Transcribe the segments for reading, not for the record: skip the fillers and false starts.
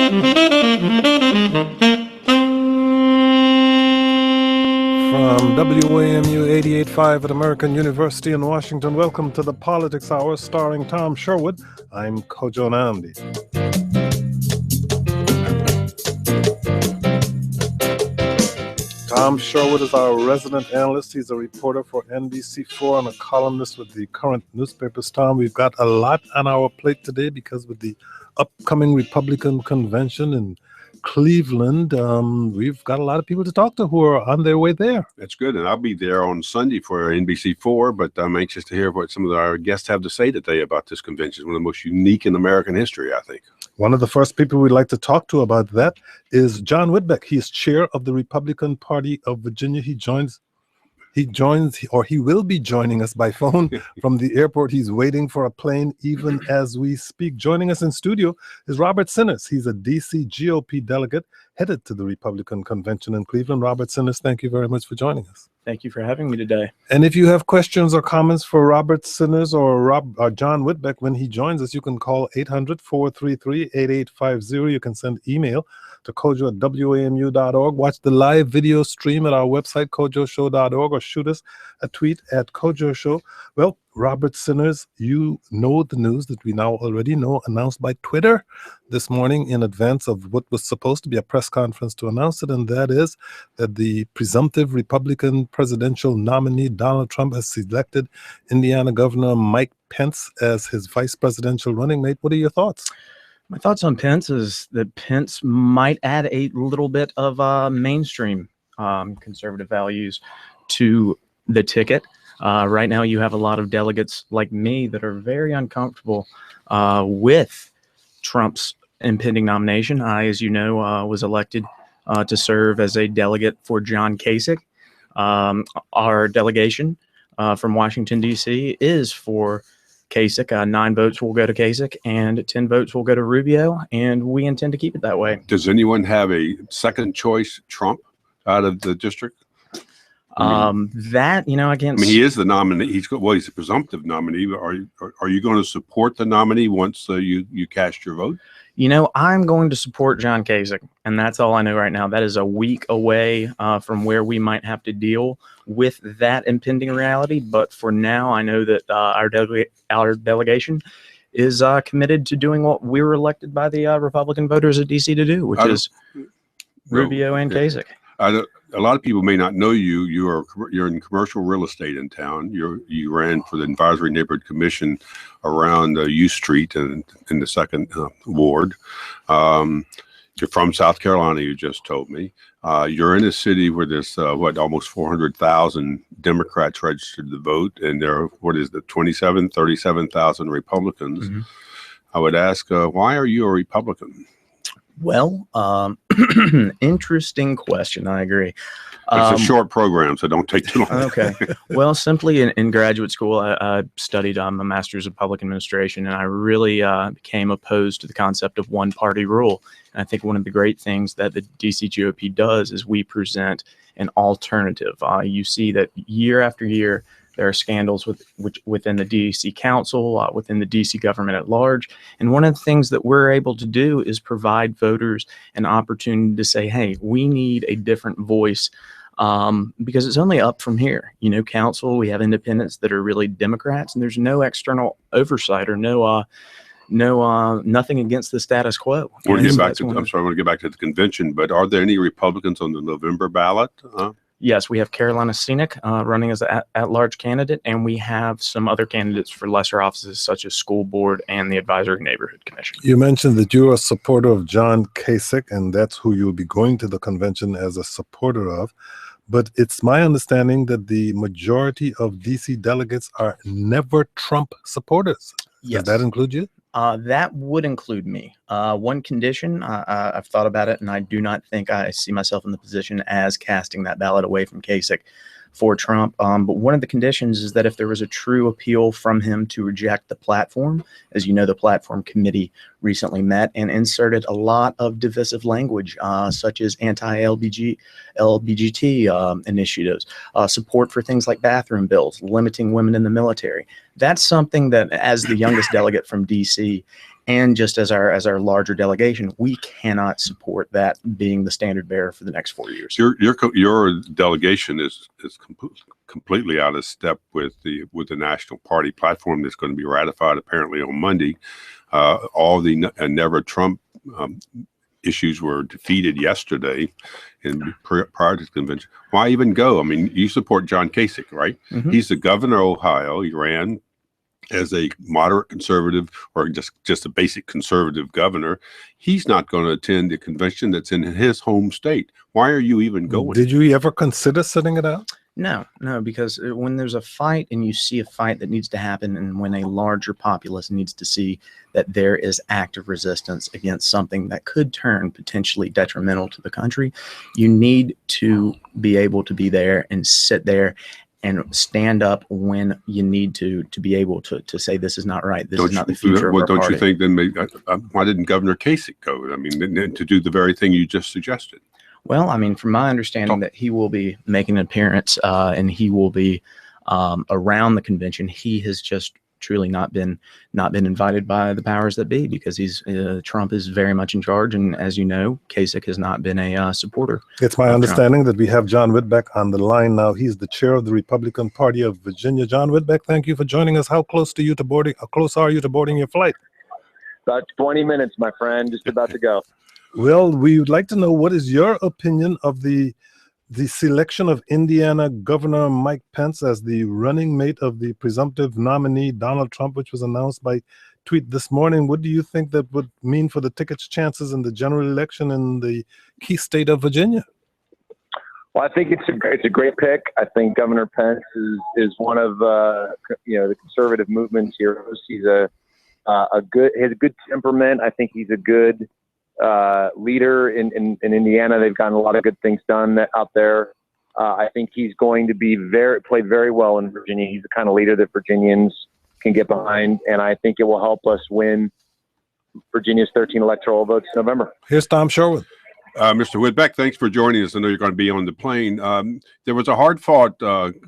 From WAMU 88.5 at American University in Washington, welcome to the Politics Hour starring Tom Sherwood. I'm Kojo Nandi. Tom Sherwood is our resident analyst. He's a reporter for NBC4 and a columnist with the current newspapers. Tom, we've got a lot on our plate today because with the upcoming Republican convention in Cleveland, we've got a lot of people to talk to who are on their way there. That's good, and I'll be there on Sunday for NBC4, but I'm anxious to hear what some of our guests have to say today about this convention. It's one of the most unique in American history, I think. One of the first people we'd like to talk to about that is John Whitbeck. He's chair of the Republican Party of Virginia. He will be joining us by phone from the airport. He's waiting for a plane even as we speak. Joining us in studio is Robert Sinners. He's a DC GOP delegate headed to the Republican convention in Cleveland. Robert Sinners, thank you very much for joining us. Thank you for having me today. And if you have questions or comments for Robert Sinners or John Whitbeck when he joins us, you can call 800-433-8850. You can send email to kojo@wamu.org. Watch the live video stream at our website, kojoshow.org, or shoot us a tweet at kojoshow. Well, Robert Sinners, you know the news that we now already know, announced by Twitter this morning in advance of what was supposed to be a press conference to announce it, and that is that the presumptive Republican presidential nominee, Donald Trump, has selected Indiana Governor Mike Pence as his vice presidential running mate. What are your thoughts? My thoughts on Pence is that Pence might add a little bit of mainstream conservative values to the ticket. Right now, you have a lot of delegates like me that are very uncomfortable with Trump's impending nomination. I, as you know, was elected to serve as a delegate for John Kasich. Our delegation from Washington, D.C. is for Kasich. 9 votes will go to Kasich and 10 votes will go to Rubio, and we intend to keep it that way. Does anyone have a second choice Trump out of the district? That, I can't. I mean, he is the nominee. He's the presumptive nominee. Are you going to support the nominee once you cast your vote? I'm going to support John Kasich, and that's all I know right now. That is a week away from where we might have to deal with that impending reality. But for now, I know that our delegation is committed to doing what we were elected by the Republican voters of D.C. to do, which is Rubio and Kasich. A lot of people may not know you. You're in commercial real estate in town. You ran for the Advisory Neighborhood Commission around U Street and in the 2nd Ward. You're from South Carolina, you just told me. You're in a city where there's almost 400,000 Democrats registered to vote, and there are 37,000 Republicans. Mm-hmm. I would ask, why are you a Republican? Well, interesting question. I agree. It's a short program, so don't take too long. Okay. Well, simply in graduate school, I studied a master's of public administration, and I really became opposed to the concept of one-party rule. And I think one of the great things that the DC GOP does is we present an alternative. You see that year after year, there are scandals within the DC Council, within the DC government at large. And one of the things that we're able to do is provide voters an opportunity to say, hey, we need a different voice because it's only up from here. Council, we have independents that are really Democrats, and there's no external oversight or nothing against the status quo. I want to get back to the convention, but are there any Republicans on the November ballot? Yes, we have Carolina Scenic running as an at-large candidate, and we have some other candidates for lesser offices such as school board and the Advisory Neighborhood Commission. You mentioned that you're a supporter of John Kasich, and that's who you'll be going to the convention as a supporter of. But it's my understanding that the majority of DC delegates are never Trump supporters. Yes. Does that include you? That would include me. One condition, I've thought about it, and I do not think I see myself in the position as casting that ballot away from Kasich for Trump. But one of the conditions is that if there was a true appeal from him to reject the platform, as you know, the platform committee recently met and inserted a lot of divisive language, such as anti-LGBT initiatives, support for things like bathroom bills, limiting women in the military. that's something that, as the youngest delegate from DC, and just as our larger delegation, we cannot support that being the standard bearer for the next 4 years. Your delegation is completely out of step with the national party platform that's going to be ratified apparently on Monday. All the Never Trump issues were defeated yesterday prior to the convention. Why even go? I mean, you support John Kasich, right? Mm-hmm. He's the governor of Ohio. He ran as a moderate conservative or just a basic conservative governor. He's not going to attend the convention that's in his home state. Why are you even going? Did you ever consider sitting it out? No, because when there's a fight and you see a fight that needs to happen, and when a larger populace needs to see that there is active resistance against something that could turn potentially detrimental to the country, you need to be able to be there and sit there and stand up when you need to be able to say this is not right. This is not the future of our party. Don't you think then why didn't Governor Kasich go? I mean, to do the very thing you just suggested. Well, I mean, from my understanding that he will be making an appearance and he will be around the convention. He has just truly not been invited by the powers that be, because Trump is very much in charge. And as you know, Kasich has not been a supporter. It's my understanding that we have John Whitbeck on the line now. He's the chair of the Republican Party of Virginia. John Whitbeck, thank you for joining us. How close are you to boarding your flight? About 20 minutes, my friend, just about to go. Well, we would like to know, what is your opinion of the selection of Indiana Governor Mike Pence as the running mate of the presumptive nominee Donald Trump, which was announced by tweet this morning? What do you think that would mean for the ticket's chances in the general election in the key state of Virginia? Well, I think it's a great pick. I think Governor Pence is one of the conservative movement's heroes. He's he has a good temperament. I think he's a good leader in Indiana. They've gotten a lot of good things done out there. I think he's going to be play very well in Virginia. He's the kind of leader that Virginians can get behind, and I think it will help us win Virginia's 13 electoral votes in November. Here's Tom Sherwood. Mr. Whitbeck, thanks for joining us. I know you're going to be on the plane. There was a hard-fought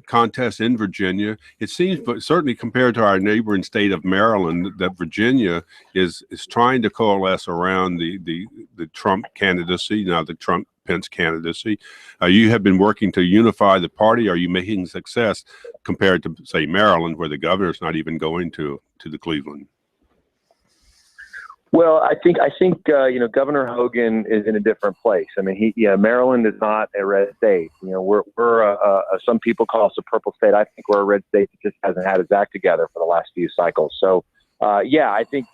contest in Virginia. It seems, but certainly compared to our neighboring state of Maryland, that Virginia is trying to coalesce around the Trump candidacy, now the Trump-Pence candidacy. You have been working to unify the party. Are you making success compared to, say, Maryland, where the governor's not even going to the Cleveland? Well, I think Governor Hogan is in a different place. I mean, Maryland is not a red state. We're some people call us a purple state. I think we're a red state that just hasn't had its act together for the last few cycles. So, I think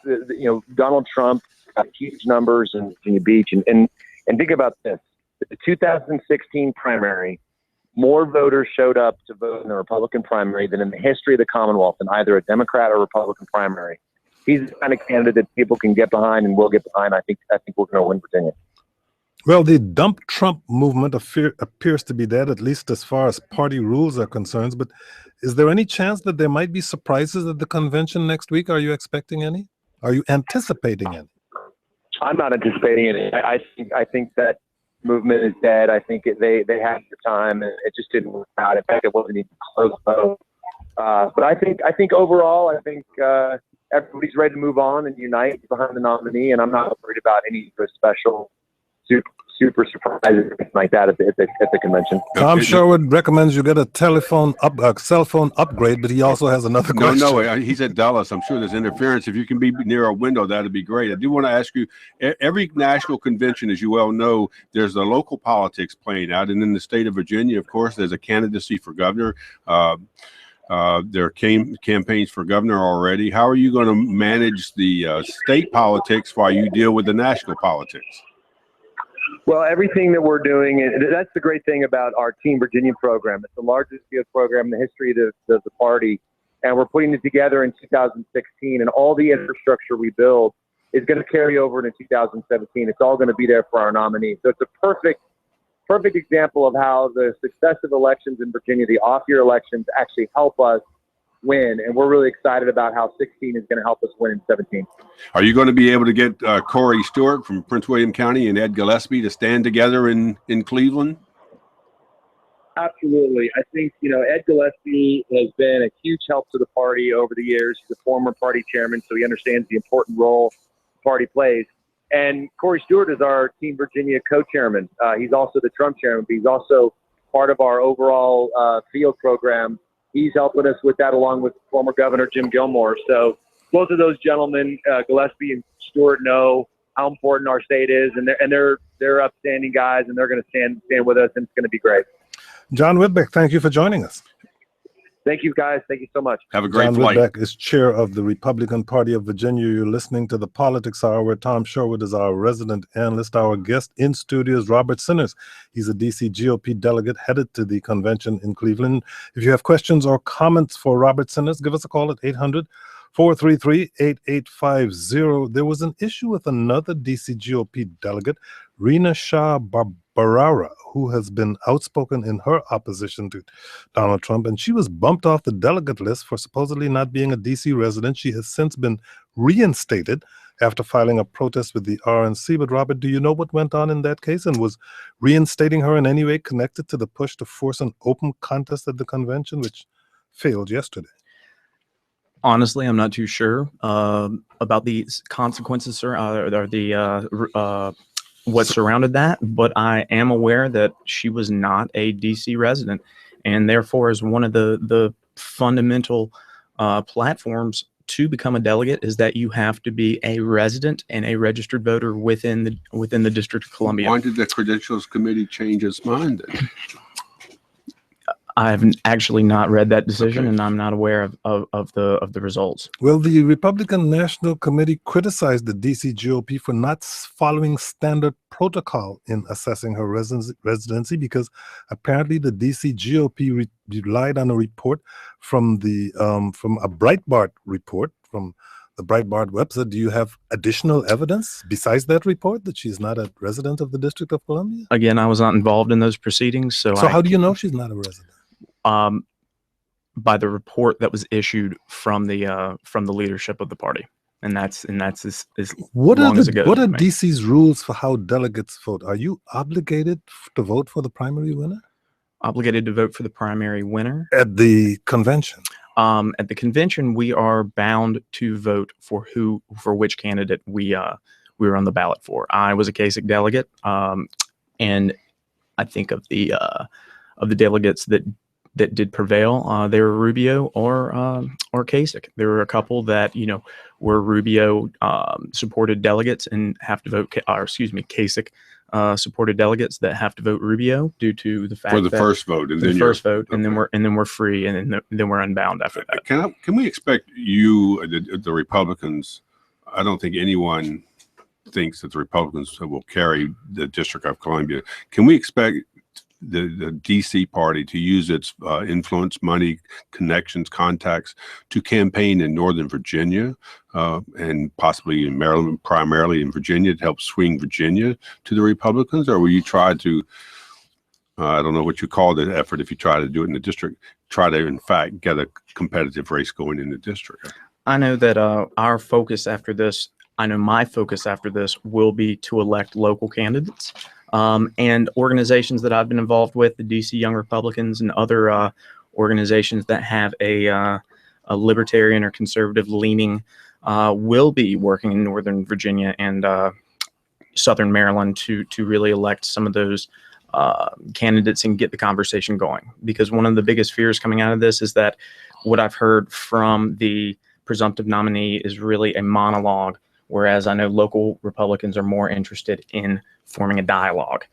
Donald Trump got huge numbers in Virginia Beach, and think about this: the 2016 primary, more voters showed up to vote in the Republican primary than in the history of the Commonwealth in either a Democrat or Republican primary. He's the kind of candidate that people can get behind and will get behind. I think we're going to win Virginia. Well, the dump Trump movement appears to be dead, at least as far as party rules are concerned. But is there any chance that there might be surprises at the convention next week? Are you expecting any? Are you anticipating any? I'm not anticipating any. I think that movement is dead. I think they had the time and it just didn't work out. In fact, it wasn't even close though. But I think overall, everybody's ready to move on and unite behind the nominee, and I'm not worried about any special super surprises like that at the convention. Tom Sherwood recommends you get a cell phone upgrade, but he also has another question. No, he's at Dallas. I'm sure there's interference. If you can be near a window, that'd be great. I do want to ask you, every national convention, as you well know, there's the local politics playing out, and in the state of Virginia, of course, there's a candidacy for governor. There came campaigns for governor already. How are you going to manage the state politics while you deal with the national politics? Well, everything that we're doing, that's the great thing about our Team Virginia program. It's the largest field program in the history of the party, and we're putting it together in 2016, and all the infrastructure we build is going to carry over into 2017. It's all going to be there for our nominee. So it's a perfect example of how the successive elections in Virginia, the off-year elections, actually help us win. And we're really excited about how 16 is going to help us win in 17. Are you going to be able to get Corey Stewart from Prince William County and Ed Gillespie to stand together in Cleveland? Absolutely. I think, Ed Gillespie has been a huge help to the party over the years. He's a former party chairman, so he understands the important role the party plays. And Corey Stewart is our Team Virginia co-chairman. He's also the Trump chairman, but he's also part of our overall field program. He's helping us with that along with former Governor Jim Gilmore. So both of those gentlemen, Gillespie and Stewart, know how important our state is, and they're upstanding guys, and they're going to stand with us, and it's going to be great. John Whitbeck, thank you for joining us. Thank you, guys. Thank you so much. Have a great John flight. Whitbeck is chair of the Republican Party of Virginia. You're listening to the Politics Hour, where Tom Sherwood is our resident analyst. Our guest in studio is Robert Sinners. He's a DC GOP delegate headed to the convention in Cleveland. If you have questions or comments for Robert Sinners, give us a call at 800-433-8850. There was an issue with another DC GOP delegate, Rena Shah Barara, who has been outspoken in her opposition to Donald Trump, and she was bumped off the delegate list for supposedly not being a DC resident. She has since been reinstated after filing a protest with the RNC. But Robert, do you know what went on in that case, and was reinstating her in any way connected to the push to force an open contest at the convention, which failed yesterday? Honestly, I'm not too sure about the consequences or what surrounded that, but I am aware that she was not a DC resident, and therefore, as one of the fundamental platforms to become a delegate is that you have to be a resident and a registered voter within the District of Columbia. Why did the Credentials Committee change its mind then? I have actually not read that decision, Okay. and I'm not aware of the results. Well, the Republican National Committee criticized the DC GOP for not following standard protocol in assessing her residency, because apparently the DC GOP relied on a report from a Breitbart report from the Breitbart website. Do you have additional evidence besides that report that she's not a resident of the District of Columbia? Again, I was not involved in those proceedings, so So how do you know she's not a resident? By the report that was issued from the leadership of the party, and that's as What long are as it goes. what are with me. DC's rules for how delegates vote? Are you obligated to vote for the primary winner Obligated to vote for the primary winner? at the convention? At the convention, we are bound to vote for which candidate we were on the ballot for. I was a Kasich delegate, and I think of the delegates that did prevail, they were Rubio or Kasich. There were a couple that were Rubio supported delegates and have to vote, Kasich supported delegates that have to vote Rubio due to the fact For the that first vote, and for then the first vote, and okay. then we're free, and then we're unbound after that. Can we expect the Republicans? I don't think anyone thinks that the Republicans will carry the District of Columbia. Can we expect the DC party to use its influence, money, connections, contacts to campaign in Northern Virginia and possibly in Maryland, primarily in Virginia, to help swing Virginia to the Republicans? Or will you try to, I don't know what you call the effort, if you try to do it in the district, try to, in fact, get a competitive race going in the district? I know that our focus after this, I know my focus after this will be to elect local candidates. And organizations that I've been involved with, the DC Young Republicans and other organizations that have a libertarian or conservative leaning, will be working in Northern Virginia and Southern Maryland to really elect some of those candidates and get the conversation going. Because one of the biggest fears coming out of this is that what I've heard from the presumptive nominee is really a monologue, whereas I know local Republicans are more interested in forming a dialogue.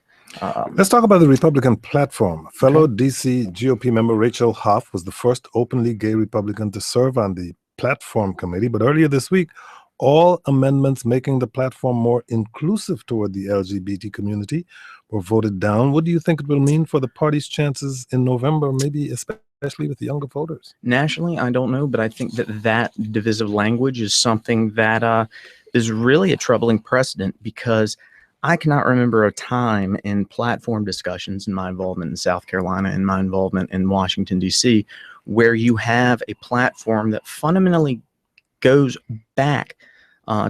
Let's talk about the Republican platform. Fellow DC GOP member Rachel Hoff was the first openly gay Republican to serve on the platform committee, but earlier this week, all amendments making the platform more inclusive toward the LGBT community were voted down. What do you think it will mean for the party's chances in November, maybe especially with the younger voters? Nationally, I don't know, but I think that divisive language is something that is really a troubling precedent, because I cannot remember a time in platform discussions in my involvement in South Carolina and my involvement in Washington, D.C., where you have a platform that fundamentally goes back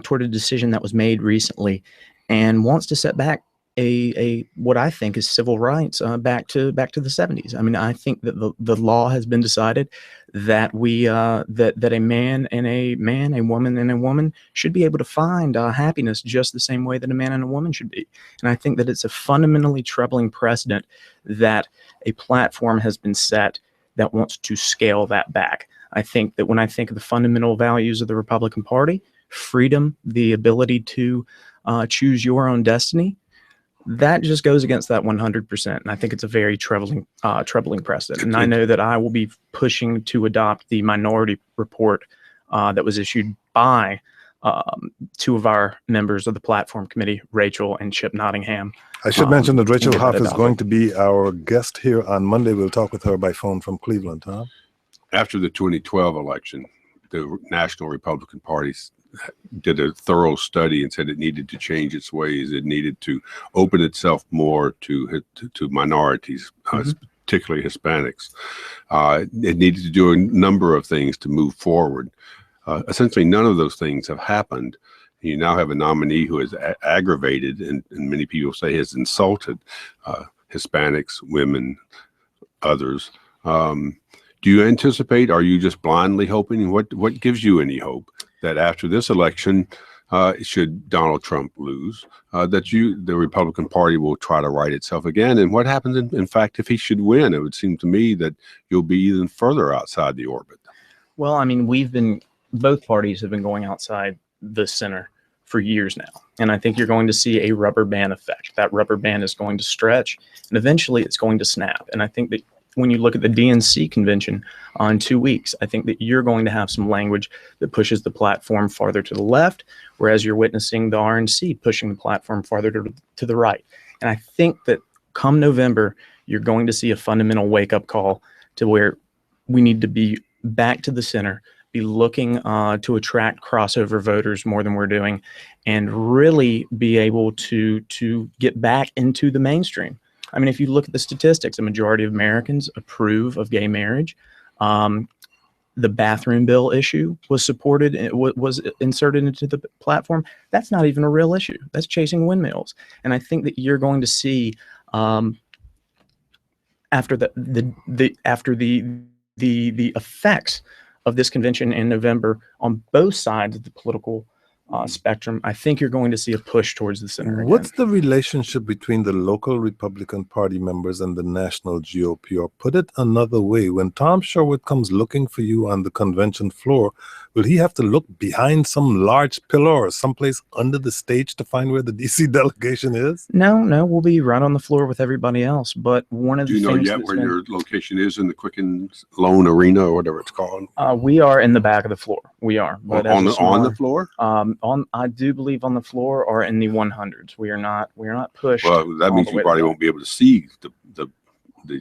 toward a decision that was made recently and wants to set back a what I think is civil rights back to the 70s. I mean, I think that the law has been decided that we that a man, a woman and a woman should be able to find happiness just the same way that a man and a woman should be. And I think that it's a fundamentally troubling precedent that a platform has been set that wants to scale that back. I think that when I think of the fundamental values of the Republican Party, freedom, the ability to choose your own destiny, that just goes against that 100%. And I think it's a very troubling precedent. And I know that I will be pushing to adopt the minority report that was issued by two of our members of the platform committee, Rachel and Chip Nottingham. I should mention that Rachel Hoff is going to be our guest here on Monday. We'll talk with her by phone from Cleveland. Huh? After the 2012 election, the National Republican Party did a thorough study and said it needed to change its ways. It needed to open itself more to minorities, particularly Hispanics. It needed to do a number of things to move forward. Essentially, none of those things have happened. You now have a nominee who has aggravated and many people say has insulted Hispanics, women, others. Do you anticipate, are you just blindly hoping? What gives you any hope that after this election, should Donald Trump lose, that the Republican Party will try to right itself again? And what happens, in fact, if he should win? It would seem to me that you'll be even further outside the orbit. Well, I mean, both parties have been going outside the center for years now. And I think you're going to see a rubber band effect. That rubber band is going to stretch and eventually it's going to snap. And I think that when you look at the DNC convention in 2 weeks, I think that you're going to have some language that pushes the platform farther to the left, whereas you're witnessing the RNC pushing the platform farther to the right. And I think that come November, you're going to see a fundamental wake-up call to where we need to be back to the center, be looking to attract crossover voters more than we're doing, and really be able to get back into the mainstream. I mean, if you look at the statistics, a majority of Americans approve of gay marriage. The bathroom bill issue was supported, was inserted into the platform. That's not even a real issue. That's chasing windmills. And I think that you're going to see after the effects of this convention in November on both sides of the political spectrum, I think you're going to see a push towards the center again. What's the relationship between the local Republican Party members and the national GOP? Or put it another way, when Tom Sherwood comes looking for you on the convention floor, will he have to look behind some large pillar or someplace under the stage to find where the DC delegation is? No, we'll be right on the floor with everybody else. But one of the things— Do you know yet where your location is in the Quicken Loan Arena or whatever it's called? We are in the back of the floor. We are. But on the floor? I do believe on the floor or in the 100s. We are not pushed. Well, that means you probably won't be able to see the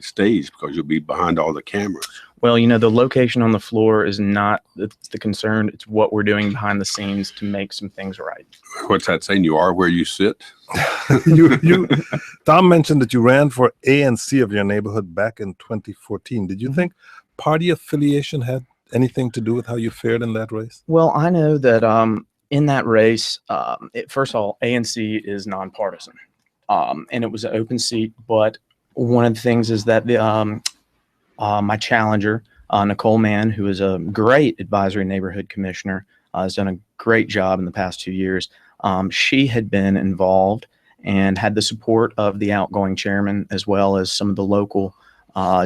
stage because you'll be behind all the cameras. Well, you know, the location on the floor is not the concern. It's what we're doing behind the scenes to make some things right. What's that saying? You are where you sit? Tom mentioned that you ran for ANC of your neighborhood back in 2014. Did you think party affiliation had anything to do with how you fared in that race? Well, I know that in that race, first of all, ANC is nonpartisan, and it was an open seat. But one of the things is that my challenger, Nicole Mann, who is a great advisory neighborhood commissioner, has done a great job in the past 2 years. She had been involved and had the support of the outgoing chairman as well as some of the local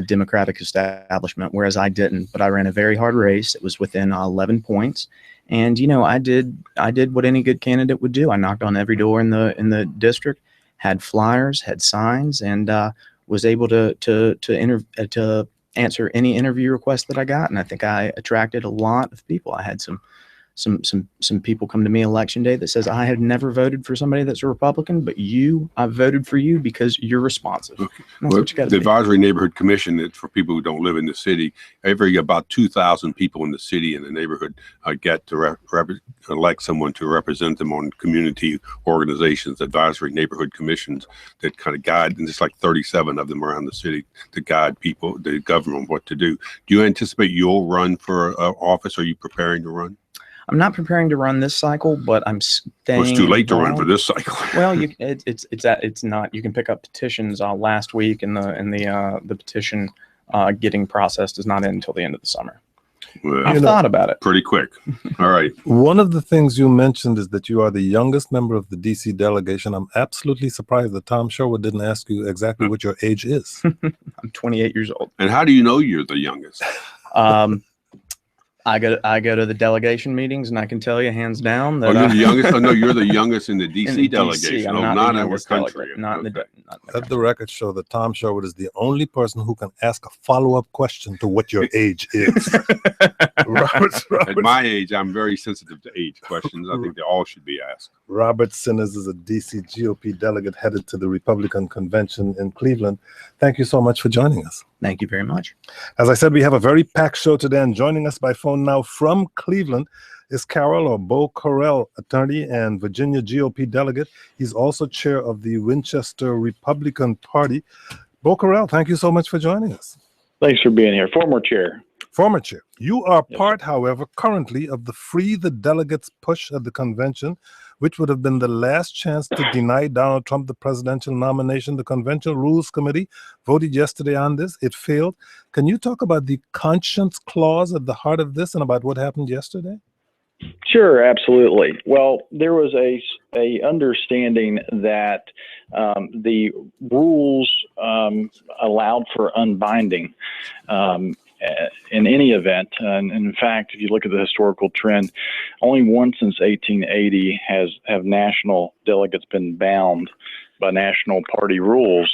Democratic establishment, whereas I didn't. But I ran a very hard race. It was within 11 points. And, you know, I did what any good candidate would do. I knocked on every door in the district, had flyers, had signs, and was able to answer any interview request that I got. And I think I attracted a lot of people. I had some people come to me election day that says, I had never voted for somebody that's a Republican, but I voted for you because you're responsive. Okay. Well, the Advisory Neighborhood Commission, it's for people who don't live in the city. Every about 2,000 people in the city and the neighborhood get to elect someone to represent them on community organizations, advisory neighborhood commissions that kind of guide, and there's like 37 of them around the city to guide people, the government, what to do. Do you anticipate you'll run for office? Are you preparing to run? I'm not preparing to run this cycle, but I'm staying. Well, it's too late to run for involved. this cycle. Well, it's not. You can pick up petitions last week, and the petition getting processed is not in until the end of the summer. Well, I've thought about it. pretty quick. All right. One of the things you mentioned is that you are the youngest member of the DC delegation. I'm absolutely surprised that Tom Sherwood didn't ask you exactly what your age is. I'm 28 years old. And how do you know you're the youngest? I go to the delegation meetings, and I can tell you hands down that You're the youngest. Oh no, you're the youngest in the DC in the delegation. DC. I'm not the in our youngest country. delegate, not in the Let the record show that Tom Sherwood is the only person who can ask a follow-up question to what your age is. Robert At my age, I'm very sensitive to age questions. I think they all should be asked. Robert Sinners is a DC GOP delegate headed to the Republican convention in Cleveland. Thank you so much for joining us. Thank you very much. As I said, we have a very packed show today, and joining us by phone now from Cleveland is Carol or Bo Correll, attorney and Virginia GOP delegate. He's also chair of the Winchester Republican Party. Bo Correll, thank you so much for joining us. Thanks for being here. Former chair. Former chair. You are part, however, currently of the Free the Delegates push at the convention, which would have been the last chance to deny Donald Trump the presidential nomination. The Convention Rules Committee voted yesterday on this. It failed. Can you talk about the conscience clause at the heart of this and about what happened yesterday? Sure, absolutely. Well, there was a understanding that the rules allowed for unbinding in any event. And in fact, if you look at the historical trend, only once since 1880 have national delegates been bound by national party rules.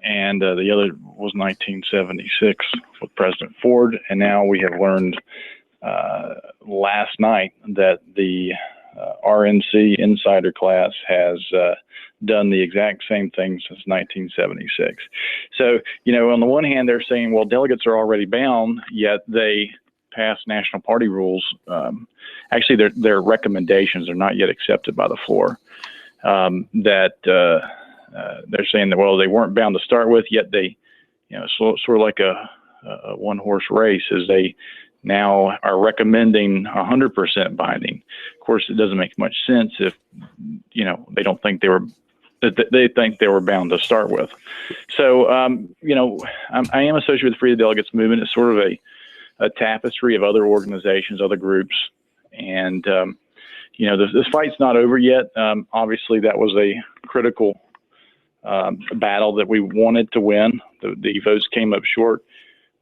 And the other was 1976 with President Ford. And now we have learned last night that the RNC insider class has done the exact same thing since 1976. So, on the one hand, they're saying, well, delegates are already bound, yet they pass national party rules. Actually, their recommendations are not yet accepted by the floor. They're saying that, well, they weren't bound to start with, yet they, sort of like a one-horse race, as they now are recommending 100% binding. Of course, it doesn't make much sense if, they don't think they think they were bound to start with. So, I am associated with the Free the Delegates movement. It's sort of a tapestry of other organizations, other groups. And, this fight's not over yet. Obviously, that was a critical battle that we wanted to win. The votes came up short.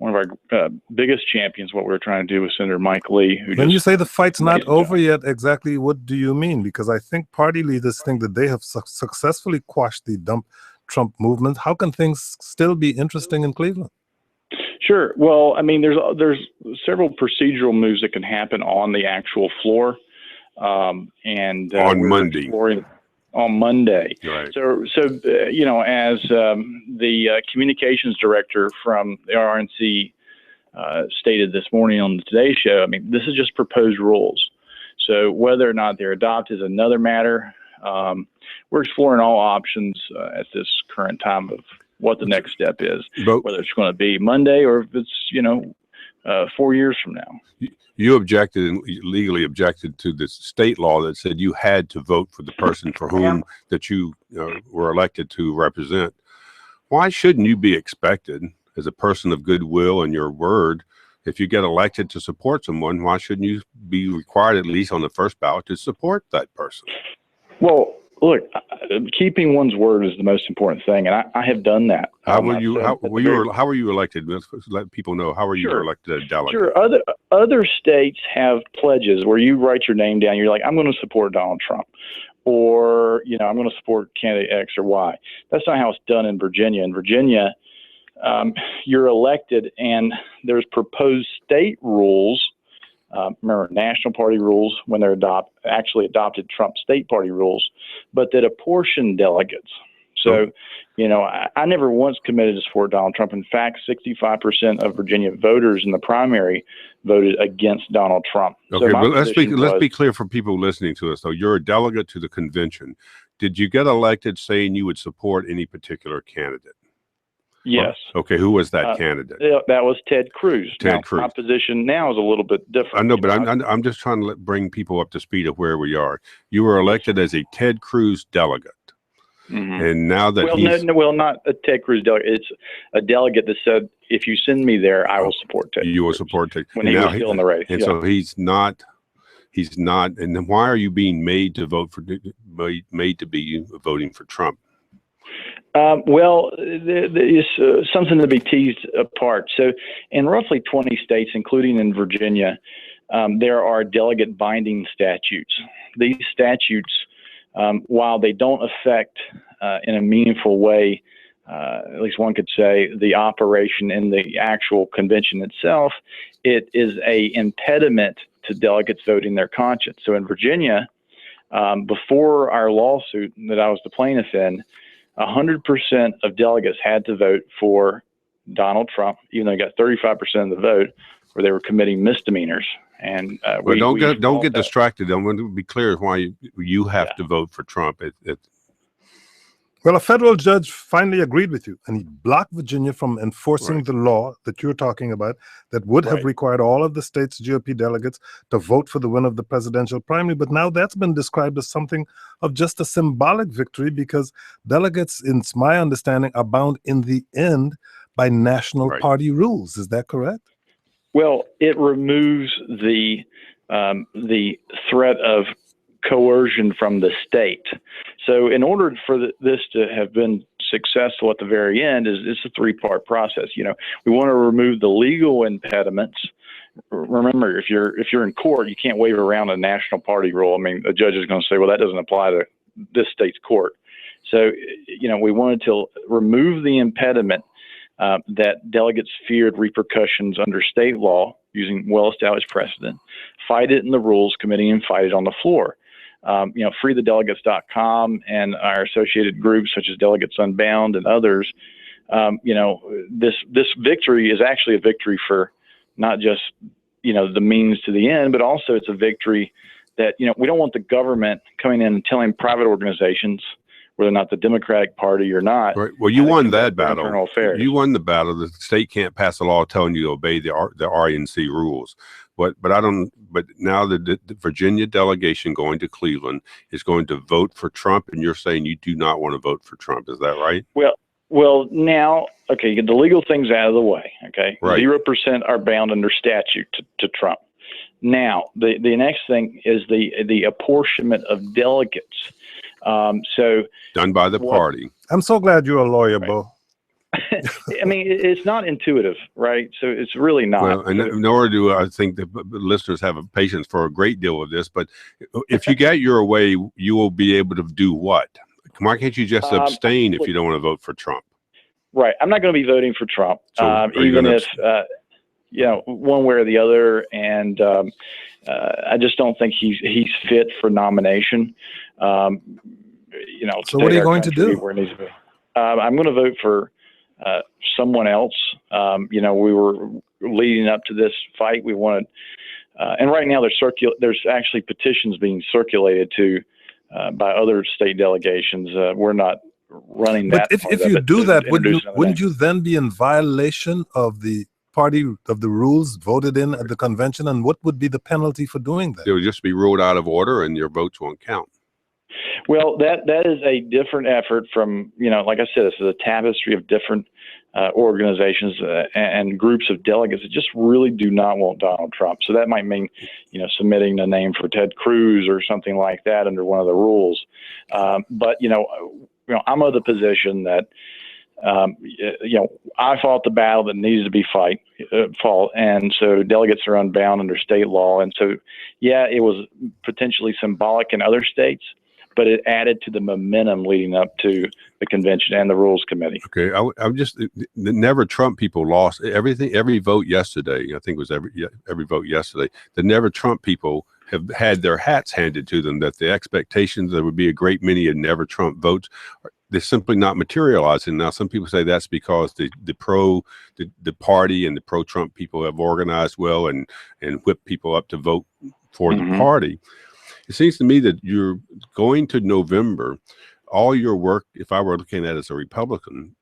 One of our biggest champions, what we were trying to do, was Senator Mike Lee. When you say the fight's not over yet, exactly what do you mean? Because I think party leaders think that they have successfully quashed the dump Trump movement. How can things still be interesting in Cleveland? Sure. Well, I mean, there's several procedural moves that can happen on the actual floor, and on Monday. On Monday. Right. So as the communications director from the RNC stated this morning on the Today Show, I mean, this is just proposed rules. So whether or not they're adopted is another matter. We're exploring all options at this current time of what the next step is, whether it's going to be Monday or if it's, 4 years from now. You objected and legally objected to the state law that said you had to vote for the person for whom that you were elected to represent. Why shouldn't you be expected as a person of goodwill and your word, if you get elected to support someone, why shouldn't you be required, at least on the first ballot, to support that person? Well, look, keeping one's word is the most important thing, and I have done that. How were you elected? Let's let people know, how were you elected a delegate? Sure. Other states have pledges where you write your name down. You're like, I'm going to support Donald Trump, or I'm going to support candidate X or Y. That's not how it's done in Virginia. In Virginia, you're elected, and there's proposed state rules. Remember, national party rules when they're actually adopted Trump state party rules, but that apportion delegates. So, I never once committed to support Donald Trump. In fact, 65% of Virginia voters in the primary voted against Donald Trump. Okay, so but let's be clear for people listening to us, though. You're a delegate to the convention. Did you get elected saying you would support any particular candidate? Yes. Okay, who was that candidate? That was Ted Cruz. Ted Cruz. My position now is a little bit different. I know, but I'm just trying to bring people up to speed of where we are. You were elected as a Ted Cruz delegate. Mm-hmm. And now that not a Ted Cruz delegate. It's a delegate that said, if you send me there, I will support Ted. You will Cruz. support Ted When he was still in the race. And so he's not. And then why are you being made to vote for, made to be voting for Trump? Well, there's something to be teased apart. So in roughly 20 states, including in Virginia, there are delegate binding statutes. These statutes, while they don't affect in a meaningful way, at least one could say, the operation in the actual convention itself, it is a impediment to delegates voting their conscience. So in Virginia, before our lawsuit that I was the plaintiff in, 100% of delegates had to vote for Donald Trump, even though he got 35% of the vote, where they were committing misdemeanors. And don't get distracted. I want to be clear why you have to vote for Trump. Well, a federal judge finally agreed with you, and he blocked Virginia from enforcing the law that you're talking about that would have required all of the state's GOP delegates to vote for the win of the presidential primary. But now that's been described as something of just a symbolic victory because delegates, in my understanding, are bound in the end by national party rules. Is that correct? Well, it removes the threat of coercion from the state. So in order for this to have been successful at the very end, it's a three-part process. You know, we want to remove the legal impediments. Remember, if you're in court, you can't wave around a national party rule. I mean, a judge is going to say, well, that doesn't apply to this state's court. So, you know, we wanted to remove the impediment that delegates feared repercussions under state law using well-established precedent, fight it in the Rules Committee, and fight it on the floor. You know, freethedelegates.com and our associated groups such as Delegates Unbound and others, you know, this victory is actually a victory for not just, you know, the means to the end, but also it's a victory that, you know, we don't want the government coming in and telling private organizations whether or not the Democratic Party or not. Right. Well, you won that battle. You won the battle. The state can't pass a law telling you to obey the RNC rules. But now the Virginia delegation going to Cleveland is going to vote for Trump, and you're saying you do not want to vote for Trump. Is that right? Well, now, okay, get the legal things out of the way. Okay, right. 0% are bound under statute to Trump. Now, the next thing is the apportionment of delegates. So done by the party. I'm so glad you're a lawyer, Bo. I mean, it's not intuitive, right? So it's really not. Well, and nor do I think the listeners have a patience for a great deal of this. But if you get your way, you will be able to do what? Why can't you just abstain if you don't want to vote for Trump? Right. I'm not going to be voting for Trump, so even if, you know, one way or the other. And I just don't think he's fit for nomination. You know. So what are you going to do? Where it needs to be. I'm going to vote for someone else. You know, we were leading up to this fight. We wanted, and right now there's actually petitions being circulated by other state delegations. We're not running that. But if you do that, wouldn't you then be in violation of the rules voted in at the convention? And what would be the penalty for doing that? It would just be ruled out of order, and your votes won't count. Well, that is a different effort from, you know, like I said, this is a tapestry of different organizations and groups of delegates that just really do not want Donald Trump. So that might mean, you know, submitting a name for Ted Cruz or something like that under one of the rules. But, you know, I'm of the position that, you know, I fought the battle that needs to be fought, and so delegates are unbound under state law. And so, yeah, it was potentially symbolic in other states, but it added to the momentum leading up to the convention and the Rules Committee. Okay, I'm just the Never Trump people lost every vote yesterday. I think it was every vote yesterday. The Never Trump people have had their hats handed to them that the expectations there would be a great many Never Trump votes, they're simply not materializing. Now, some people say that's because the party and the pro-Trump people have organized well and whipped people up to vote for the party. It seems to me that you're going to November, all your work, if I were looking at it as a Republican,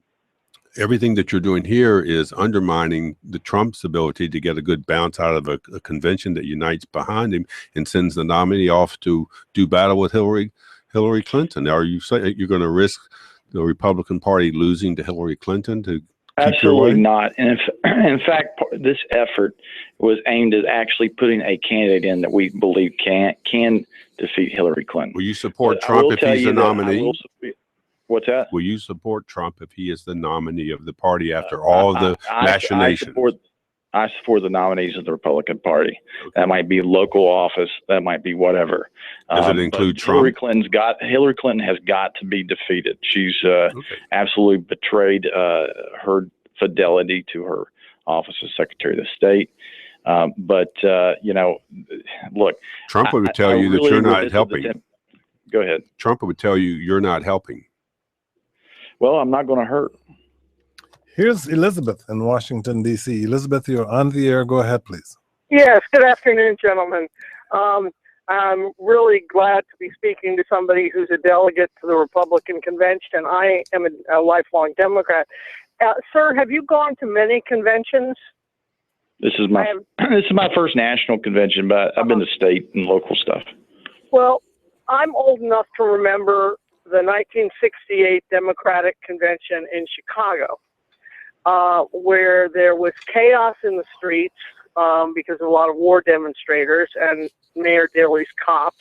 everything that you're doing here is undermining the Trump's ability to get a good bounce out of a convention that unites behind him and sends the nominee off to do battle with Hillary Clinton. Are you saying you're going to risk the Republican Party losing to Hillary Clinton to keep your way? Absolutely not. And in fact, this effort was aimed at actually putting a candidate in that we believe can defeat Hillary Clinton. Will you support Trump if he's the nominee? What's that? Will you support Trump if he is the nominee of the party after all the machinations? I support the nominees of the Republican Party. Okay. That might be local office. That might be whatever. Does it include Trump? Hillary Clinton has got to be defeated. She's absolutely betrayed her fidelity to her office as Secretary of State. But look, Trump would tell you that you're not helping. Go ahead. Trump would tell you you're not helping. Well, I'm not going to hurt. Here's Elizabeth in Washington, D.C. Elizabeth, you're on the air. Go ahead, please. Yes, good afternoon, gentlemen. I'm really glad to be speaking to somebody who's a delegate to the Republican convention. I am a lifelong Democrat. Sir, have you gone to many conventions? This is my first national convention, but I've been to state and local stuff. Well, I'm old enough to remember the 1968 Democratic Convention in Chicago, where there was chaos in the streets because of a lot of war demonstrators and Mayor Daley's cops.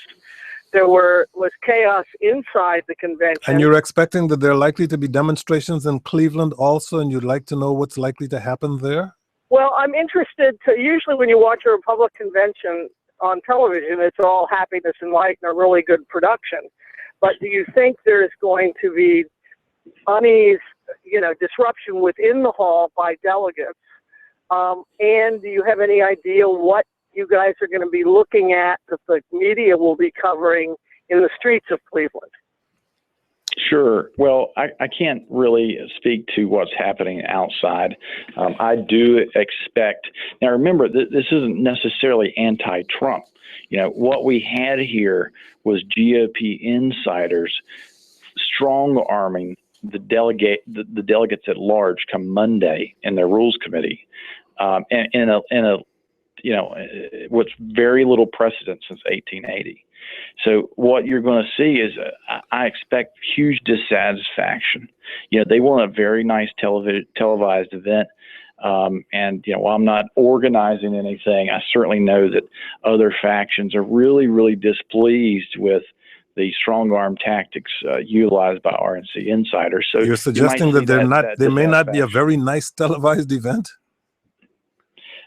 There was chaos inside the convention. And you're expecting that there are likely to be demonstrations in Cleveland also, and you'd like to know what's likely to happen there? Well, I'm interested to, usually when you watch a Republican convention on television, it's all happiness and light and a really good production. But do you think there's going to be unease, disruption within the hall by delegates? And do you have any idea what you guys are going to be looking at that the media will be covering in the streets of Cleveland? Sure. Well, I can't really speak to what's happening outside. I do expect. Now, remember, this isn't necessarily anti-Trump. What we had here was GOP insiders strong-arming the delegates at large come Monday in their Rules Committee, with very little precedent since 1880. So what you're going to see is I expect huge dissatisfaction. They want a very nice televised event. While I'm not organizing anything, I certainly know that other factions are really, really displeased with the strong arm tactics utilized by RNC insiders. So you're suggesting that there may not be a very nice televised event?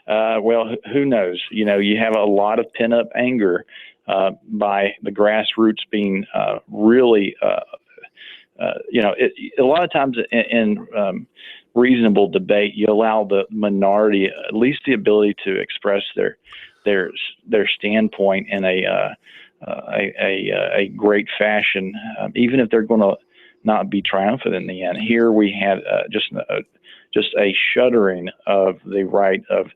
Well, who knows? You have a lot of pent up anger by the grassroots being really, a lot of times in reasonable debate, you allow the minority at least the ability to express their standpoint in a great fashion, even if they're going to not be triumphant in the end. Here we had just a shuddering of the right of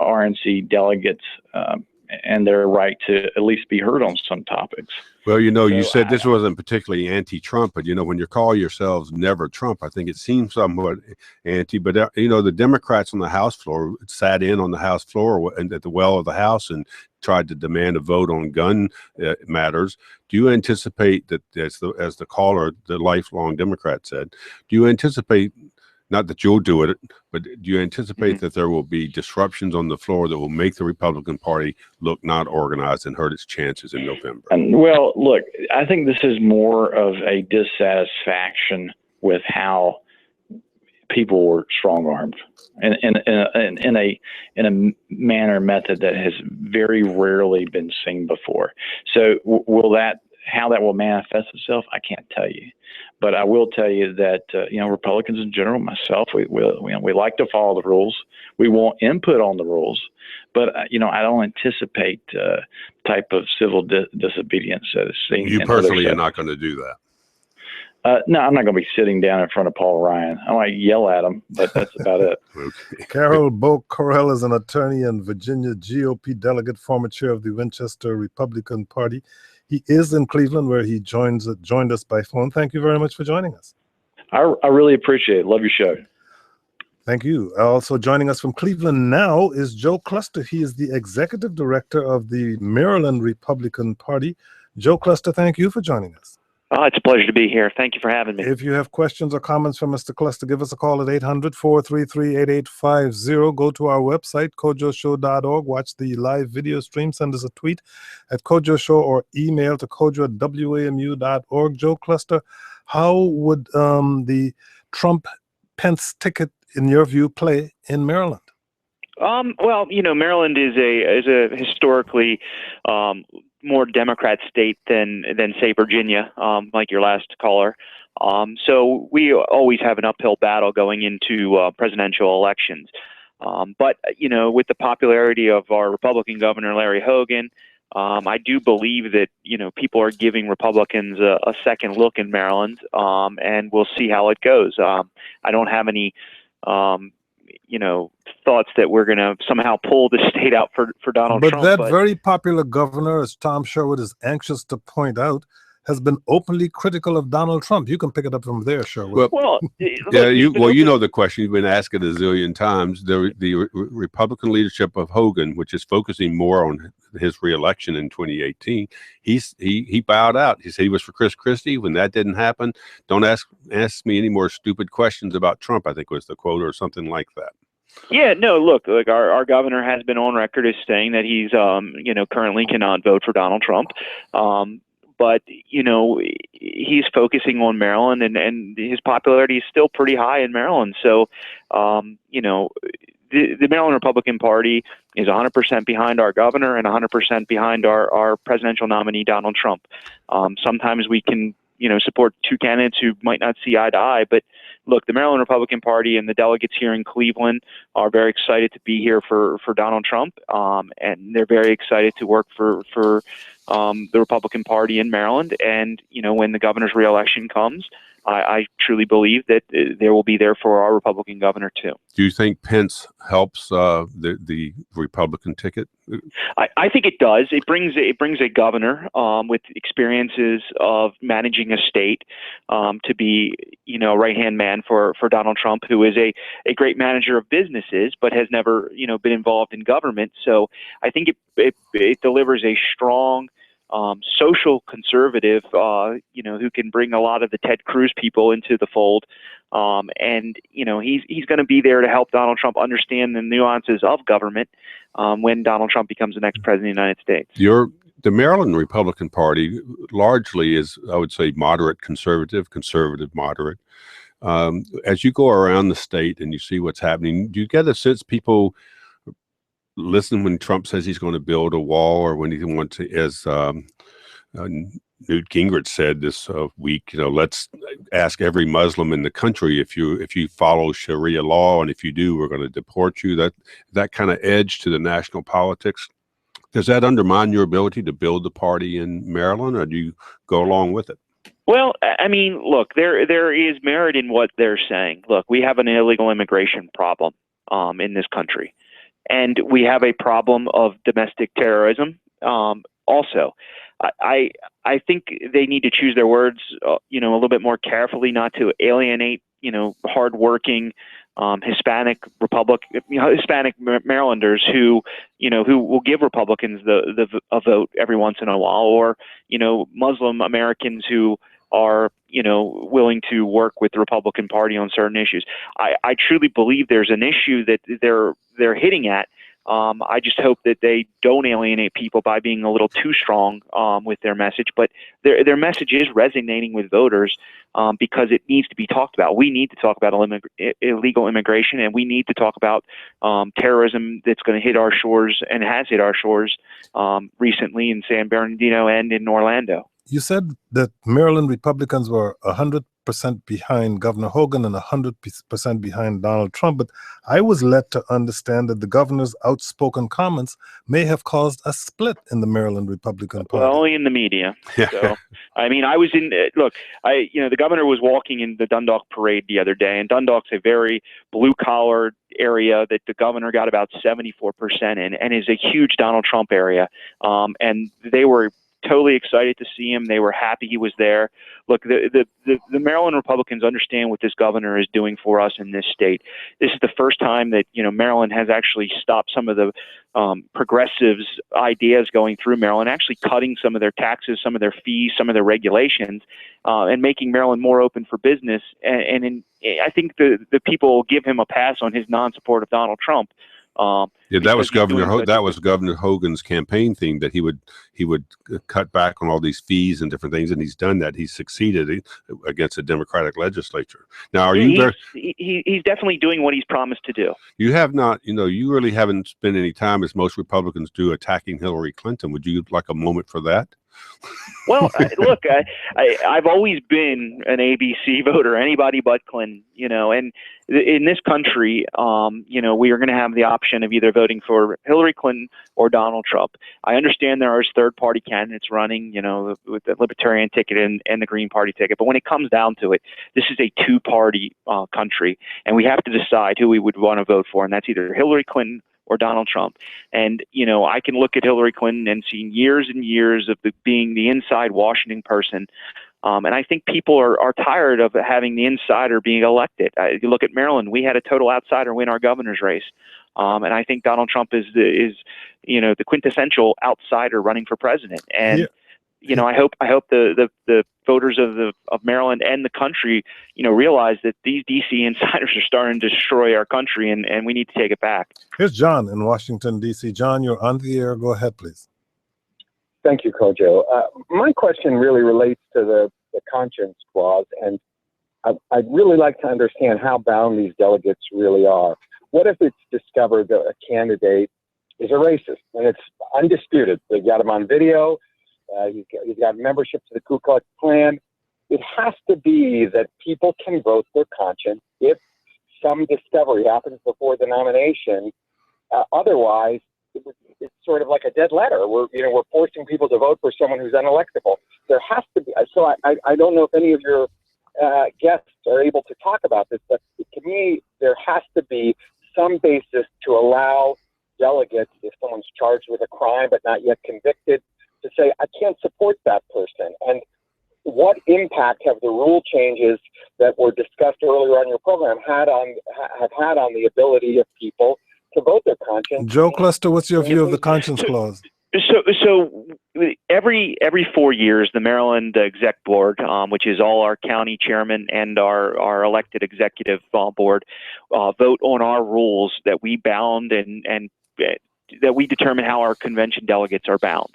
RNC delegates and their right to at least be heard on some topics. Well, you said this wasn't particularly anti-Trump, but when you call yourselves never Trump, I think it seems somewhat anti. But the Democrats on the House floor sat in on the House floor and at the well of the House and tried to demand a vote on gun matters. Do you anticipate that, as the caller, the lifelong Democrat said, do you anticipate? Not that you'll do it, but do you anticipate that there will be disruptions on the floor that will make the Republican Party look not organized and hurt its chances in November? Well, look, I think this is more of a dissatisfaction with how people were strong-armed in a method that has very rarely been seen before. So how that will manifest itself, I can't tell you. But I will tell you that, Republicans in general, myself, we like to follow the rules. We want input on the rules. But, I don't anticipate type of civil disobedience that is seen. You personally are not going to do that? No, I'm not going to be sitting down in front of Paul Ryan. I might yell at him, but that's about it. Okay. Carol Bocarell is an attorney and Virginia GOP delegate, former chair of the Winchester Republican Party. He is in Cleveland, where he joined us by phone. Thank you very much for joining us. I really appreciate it. Love your show. Thank you. Also joining us from Cleveland now is Joe Cluster. He is the executive director of the Maryland Republican Party. Joe Cluster, thank you for joining us. Oh, it's a pleasure to be here. Thank you for having me. If you have questions or comments for Mr. Cluster, give us a call at 800-433-8850. Go to our website, kojoshow.org. Watch the live video stream. Send us a tweet at Kojo Show or email to kojo@wamu.org. Joe Cluster, how would the Trump-Pence ticket, in your view, play in Maryland? Well, Maryland is a historically more Democrat state than say Virginia, like your last caller. So we always have an uphill battle going into presidential elections. But with the popularity of our Republican governor Larry Hogan, I do believe that people are giving Republicans a second look in Maryland, and we'll see how it goes. I don't have any thoughts that we're going to somehow pull the state out for Donald Trump. But that very popular governor, as Tom Sherwood is anxious to point out, has been openly critical of Donald Trump. You can pick it up from there, Sherwood. Well, you know the question you've been asking a zillion times. The Republican leadership of Hogan, which is focusing more on his reelection in 2018, he bowed out. He said he was for Chris Christie. When that didn't happen, don't ask me any more stupid questions about Trump, I think was the quote, or something like that. Yeah, no, look, our governor has been on record as saying that he's, currently cannot vote for Donald Trump. But, he's focusing on Maryland, and his popularity is still pretty high in Maryland. So, the Maryland Republican Party is 100% behind our governor and 100% behind our presidential nominee, Donald Trump. Sometimes we can, support two candidates who might not see eye to eye, but look, the Maryland Republican Party and the delegates here in Cleveland are very excited to be here for Donald Trump, and they're very excited to work for the Republican Party in Maryland. And when the governor's reelection comes, I truly believe that they will be there for our Republican governor too. Do you think Pence helps the Republican ticket? I think it does. It brings a governor with experiences of managing a state to be right-hand man for Donald Trump, who is a great manager of businesses but has never been involved in government. So I think it delivers a strong social conservative, who can bring a lot of the Ted Cruz people into the fold. And he's going to be there to help Donald Trump understand the nuances of government when Donald Trump becomes the next president of the United States. The Maryland Republican Party largely is, I would say, moderate conservative moderate. As you go around the state and you see what's happening, do you get a sense people listen when Trump says he's going to build a wall, or when he wants to, as Newt Gingrich said this week, let's ask every Muslim in the country if you follow Sharia law, and if you do, we're going to deport you. That kind of edge to the national politics, does that undermine your ability to build the party in Maryland, or do you go along with it? Well, I mean, look, there is merit in what they're saying. Look, we have an illegal immigration problem in this country. And we have a problem of domestic terrorism. Also, I think they need to choose their words, a little bit more carefully, not to alienate, hardworking Hispanic Marylanders who will give Republicans a vote every once in a while, or Muslim Americans who are willing to work with the Republican Party on certain issues. I truly believe there's an issue that they're hitting at. I just hope that they don't alienate people by being a little too strong with their message. But their message is resonating with voters because it needs to be talked about. We need to talk about illegal immigration, and we need to talk about terrorism that's going to hit our shores and has hit our shores recently in San Bernardino and in Orlando. You said that Maryland Republicans were 100% behind Governor Hogan and 100% behind Donald Trump, but I was led to understand that the governor's outspoken comments may have caused a split in the Maryland Republican Party. Well, only in the media. So, I mean, the governor was walking in the Dundalk parade the other day, and Dundalk's a very blue-collar area that the governor got about 74% in, and is a huge Donald Trump area. And they were totally excited to see him. They were happy he was there. Look, the Maryland Republicans understand what this governor is doing for us in this state. This is the first time that, you know, Maryland has actually stopped some of the progressives' ideas going through Maryland, actually cutting some of their taxes, some of their fees, some of their regulations, and making Maryland more open for business. I think the people will give him a pass on his non-support of Donald Trump. Yeah, that was Governor Hogan's campaign thing, that he would cut back on all these fees and different things, and he's done that. He's succeeded against the Democratic legislature. Now, he's definitely doing what he's promised to do. You have not, you know, you really haven't spent any time, as most Republicans do, attacking Hillary Clinton. Would you like a moment for that? Well, look, I've always been an ABC voter, anybody but Clinton, you know, and in this country, you know, we are going to have the option of either voting for Hillary Clinton or Donald Trump. I understand there are third-party candidates running, you know, with the Libertarian ticket and the Green Party ticket. But when it comes down to it, this is a two-party country, and we have to decide who we would want to vote for, and that's either Hillary Clinton or Donald Trump. And, you know, I can look at Hillary Clinton and see years and years of being the inside Washington person. And I think people are tired of having the insider being elected. You look at Maryland, we had a total outsider win our governor's race. And I think Donald Trump is you know, the quintessential outsider running for president. And, you know, I hope the voters of Maryland and the country, you know, realize that these DC insiders are starting to destroy our country, and we need to take it back. Here's John in Washington, D.C. John, you're on the air. Go ahead, please. Thank you, Kojo. My question really relates to the conscience clause, and I'd really like to understand how bound these delegates really are. What if it's discovered that a candidate is a racist, and it's undisputed? They got him on video. He's got membership to the Ku Klux Klan. It has to be that people can vote their conscience if some discovery happens before the nomination. Otherwise, it's sort of like a dead letter. We're forcing people to vote for someone who's unelectable. There has to be. So I don't know if any of your guests are able to talk about this, but to me, there has to be some basis to allow delegates, if someone's charged with a crime but not yet convicted, to say, I can't support that person. And what impact have the rule changes that were discussed earlier on your program had on the ability of people to vote their conscience? Joe Cluster, what's your view of the conscience clause? So every 4 years, the Maryland Exec Board, which is all our county chairmen and our elected executive board, vote on our rules that we bound and that we determine how our convention delegates are bound.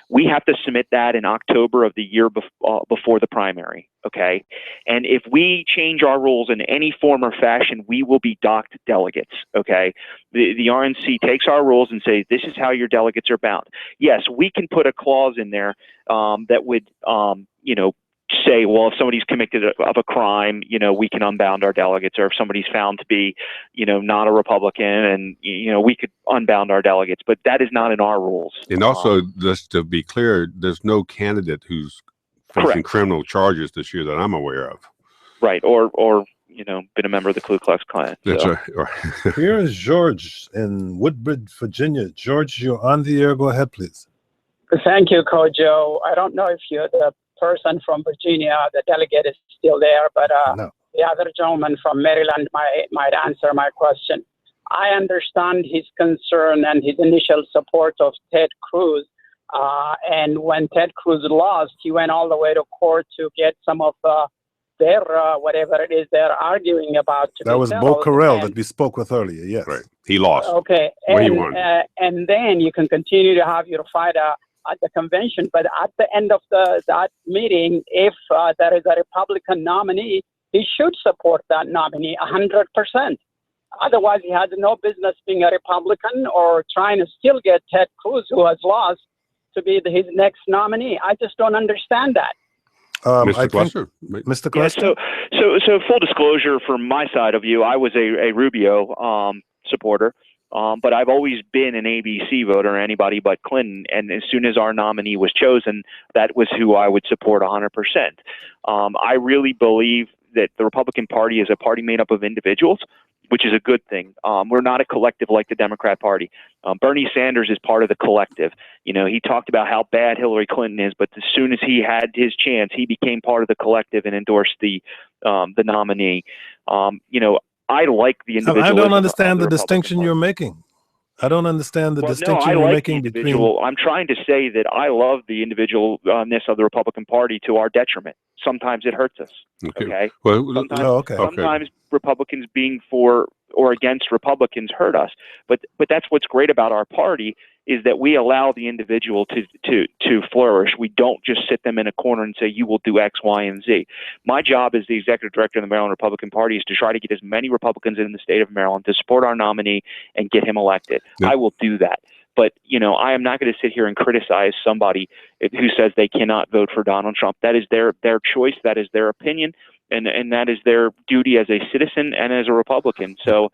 We have to submit that in October of the year before the primary, okay? And if we change our rules in any form or fashion, we will be docked delegates, okay? The RNC takes our rules and says, this is how your delegates are bound. Yes, we can put a clause in there that would, you know, say, well, if somebody's convicted of a crime, you know, we can unbound our delegates, or if somebody's found to be, you know, not a Republican, and, you know, we could unbound our delegates, but that is not in our rules. And also, just to be clear, there's no candidate who's facing criminal charges this year that I'm aware of. Right. Or, you know, been a member of the Ku Klux Klan. That's so. right. Here is George in Woodbridge, Virginia. George, you're on the air. Go ahead, please. Thank you, Kojo. I don't know if you're the person from Virginia, the delegate is still there, but no. The other gentleman from Maryland might answer my question. I understand his concern and his initial support of Ted Cruz. And when Ted Cruz lost, he went all the way to court to get some of their, whatever it is they're arguing about. That was Bo Carell that we spoke with earlier, yes. Right. He lost. Okay. And then you can continue to have your fight at the convention, but at the end of that meeting, if there is a Republican nominee, he should support that nominee 100%. Otherwise, he has no business being a Republican or trying to still get Ted Cruz, who has lost, to be his next nominee. I just don't understand that. Mr. Cluster. Mr. Cluster? Yeah, so full disclosure from my side of view, I was a Rubio supporter. But I've always been an ABC voter, anybody but Clinton. And as soon as our nominee was chosen, that was who I would support 100%. I really believe that the Republican Party is a party made up of individuals. which is a good thing. We're not a collective like the Democrat Party. Bernie Sanders is part of the collective. He talked about how bad Hillary Clinton is, but as soon as he had his chance, he became part of the collective and endorsed the nominee. I like the individual. I don't understand the distinction you're making. I don't understand the distinction you're making between. I'm trying to say that I love the individualness of the Republican Party to our detriment. Sometimes it hurts us. Okay. Well, sometimes Republicans being for or against Republicans hurt us. But that's what's great about our party is that we allow the individual to flourish. We don't just sit them in a corner and say, you will do X, Y, and Z. My job as the executive director of the Maryland Republican Party is to try to get as many Republicans in the state of Maryland to support our nominee and get him elected. Yeah. I will do that. But, I am not going to sit here and criticize somebody who says they cannot vote for Donald Trump. That is their choice. That is their opinion. And that is their duty as a citizen and as a Republican. So,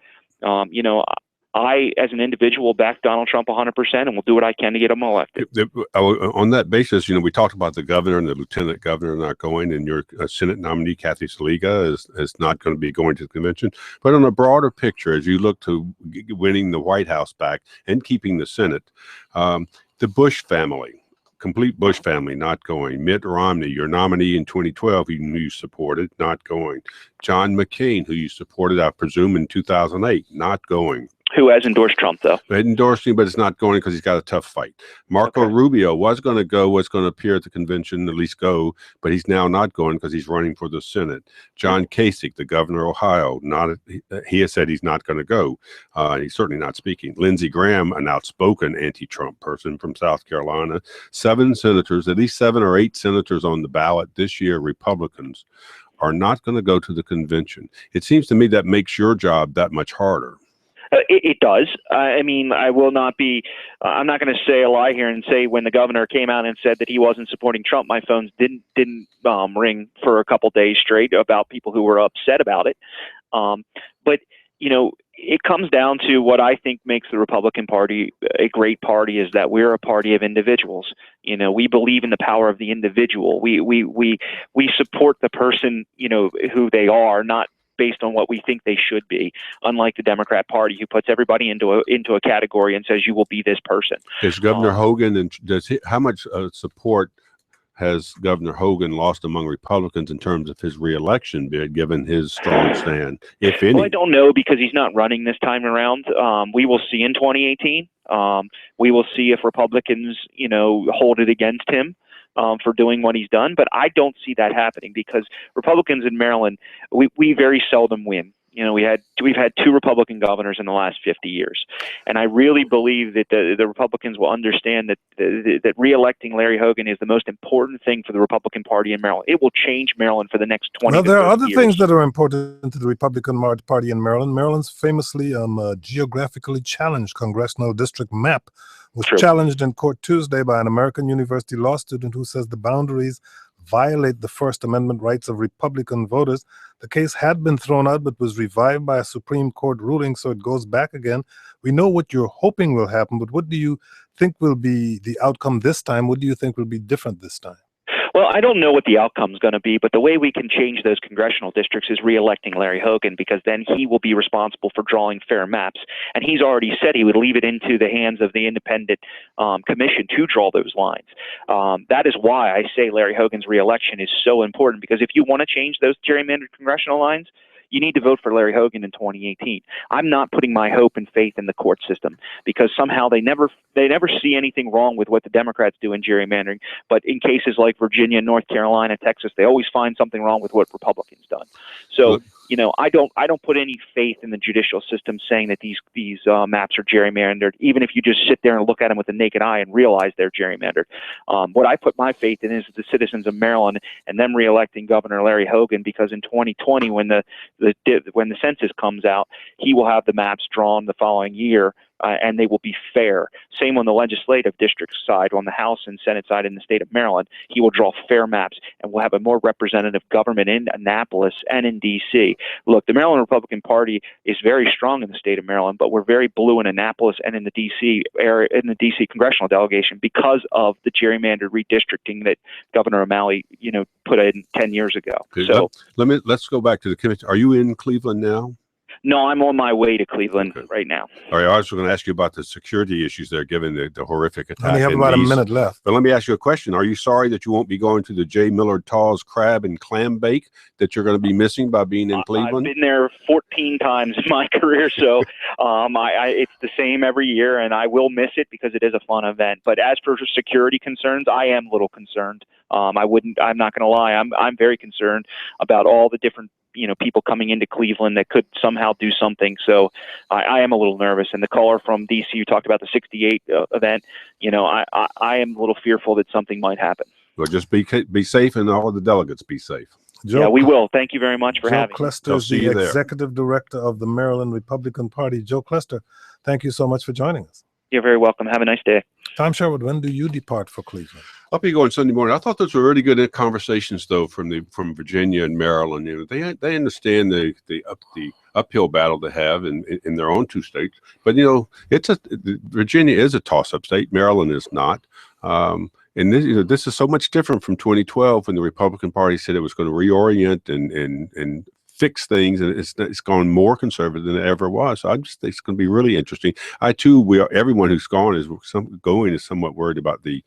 I, as an individual, back Donald Trump 100% and will do what I can to get him elected. On that basis, we talked about the governor and the lieutenant governor not going, and your Senate nominee, Kathy Saliga, is not going to be going to the convention. But on a broader picture, as you look to winning the White House back and keeping the Senate, the Bush family, complete Bush family, not going. Mitt Romney, your nominee in 2012, who you supported, not going. John McCain, who you supported, I presume, in 2008, not going. Who has endorsed Trump, though? Endorsed him, but it's not going because he's got a tough fight. Marco Rubio was going to go, was going to appear at the convention, at least go, but he's now not going because he's running for the Senate. John Kasich, the governor of Ohio, he has said he's not going to go. He's certainly not speaking. Lindsey Graham, an outspoken anti-Trump person from South Carolina. 7 senators, at least 7 or 8 senators on the ballot this year, Republicans, are not going to go to the convention. It seems to me that makes your job that much harder. It does. I mean, I will not be. I'm not going to say a lie here and say when the governor came out and said that he wasn't supporting Trump, my phones didn't ring for a couple days straight about people who were upset about it. But it comes down to what I think makes the Republican Party a great party is that we're a party of individuals. We believe in the power of the individual. We support the person, who they are, not based on what we think they should be, unlike the Democrat Party, who puts everybody into a category and says you will be this person. Is Governor Hogan, and how much support has Governor Hogan lost among Republicans in terms of his reelection bid, given his strong stand, if any? Well, I don't know because he's not running this time around. We will see in 2018. We will see if Republicans, hold it against him. For doing what he's done, but I don't see that happening because Republicans in Maryland, we very seldom win. We've had 2 Republican governors in the last 50 years, and I really believe that the Republicans will understand that reelecting Larry Hogan is the most important thing for the Republican Party in Maryland. It will change Maryland for the next 20 Well, to 30 there are other years. things that are important to the Republican Party in Maryland. Maryland's famously geographically challenged congressional district map was challenged in court Tuesday by an American university law student who says the boundaries violate the First Amendment rights of Republican voters. The case had been thrown out but was revived by a Supreme Court ruling, so it goes back again. We know what you're hoping will happen, but what do you think will be the outcome this time? What do you think will be different this time? Well, I don't know what the outcome is going to be, but the way we can change those congressional districts is reelecting Larry Hogan, because then he will be responsible for drawing fair maps. And he's already said he would leave it into the hands of the independent commission to draw those lines. That is why I say Larry Hogan's reelection is so important, because if you want to change those gerrymandered congressional lines, you need to vote for Larry Hogan in 2018. I'm not putting my hope and faith in the court system because somehow they never see anything wrong with what the Democrats do in gerrymandering. But in cases like Virginia, North Carolina, Texas, they always find something wrong with what Republicans done. So, I don't put any faith in the judicial system saying that these maps are gerrymandered, even if you just sit there and look at them with the naked eye and realize they're gerrymandered. What I put my faith in is the citizens of Maryland and them reelecting Governor Larry Hogan, because in 2020, when the census comes out, he will have the maps drawn the following year, and they will be fair. Same on the legislative district side, on the House and Senate side in the state of Maryland, he will draw fair maps, and we'll have a more representative government in Annapolis and in D.C. Look, the Maryland Republican Party is very strong in the state of Maryland, but we're very blue in Annapolis and in the D.C. area, in the D.C. congressional delegation, because of the gerrymandered redistricting that Governor O'Malley, put in 10 years ago. Okay, so let's go back to the convention. Are you in Cleveland now? No, I'm on my way to Cleveland right now. All right, I was going to ask you about the security issues there, given the horrific attack. Only have about a minute left. But let me ask you a question. Are you sorry that you won't be going to the J. Millard Tall's Crab and Clam Bake that you're going to be missing by being in Cleveland? I've been there 14 times in my career, so it's the same every year, and I will miss it because it is a fun event. But as for security concerns, I am a little concerned. I'm not going to lie. I'm very concerned about all the different people coming into Cleveland that could somehow do something. So I am a little nervous. And the caller from DC who talked about the 68 event, I am a little fearful that something might happen. Well, just be safe, and all of the delegates be safe. Yeah, we will. Thank you very much for having me. Joe Clester is the executive director of the Maryland Republican Party. Joe Clester, thank you so much for joining us. You're very welcome. Have a nice day. Tom Sherwood, when do you depart for Cleveland? I'll be going Sunday morning. I thought those were really good conversations, though, from Virginia and Maryland. They understand the uphill battle they have in their own two states. But Virginia is a toss-up state. Maryland is not. And this is so much different from 2012 when the Republican Party said it was going to reorient and fix things, and it's gone more conservative than it ever was. So I just think it's going to be really interesting. Everyone who's gone is somewhat worried about the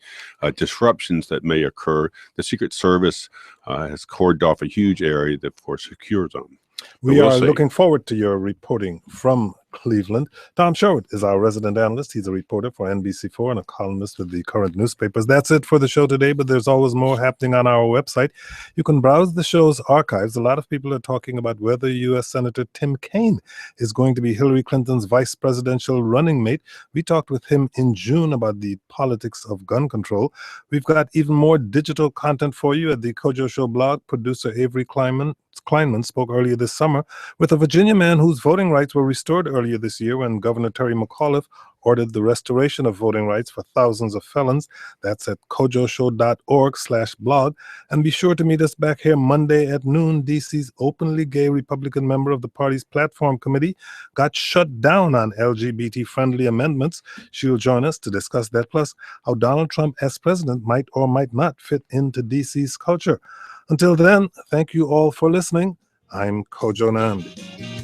disruptions that may occur. The Secret Service has cordoned off a huge area for a secure zone. We are looking forward to your reporting from Cleveland. Tom Sherwood is our resident analyst. He's a reporter for NBC4 and a columnist with the current newspapers. That's it for the show today, but there's always more happening on our website. You can browse the show's archives. A lot of people are talking about whether U.S. Senator Tim Kaine is going to be Hillary Clinton's vice presidential running mate. We talked with him in June about the politics of gun control. We've got even more digital content for you at the Kojo Show blog. Producer Avery Kleinman spoke earlier this summer with a Virginia man whose voting rights were restored earlier this year when Governor Terry McAuliffe ordered the restoration of voting rights for thousands of felons. That's at kojoshow.org/blog. And be sure to meet us back here Monday at noon. DC's openly gay Republican member of the party's platform committee got shut down on LGBT-friendly amendments. She'll join us to discuss that, plus how Donald Trump as president might or might not fit into DC's culture. Until then, thank you all for listening. I'm Kojo Nnamdi.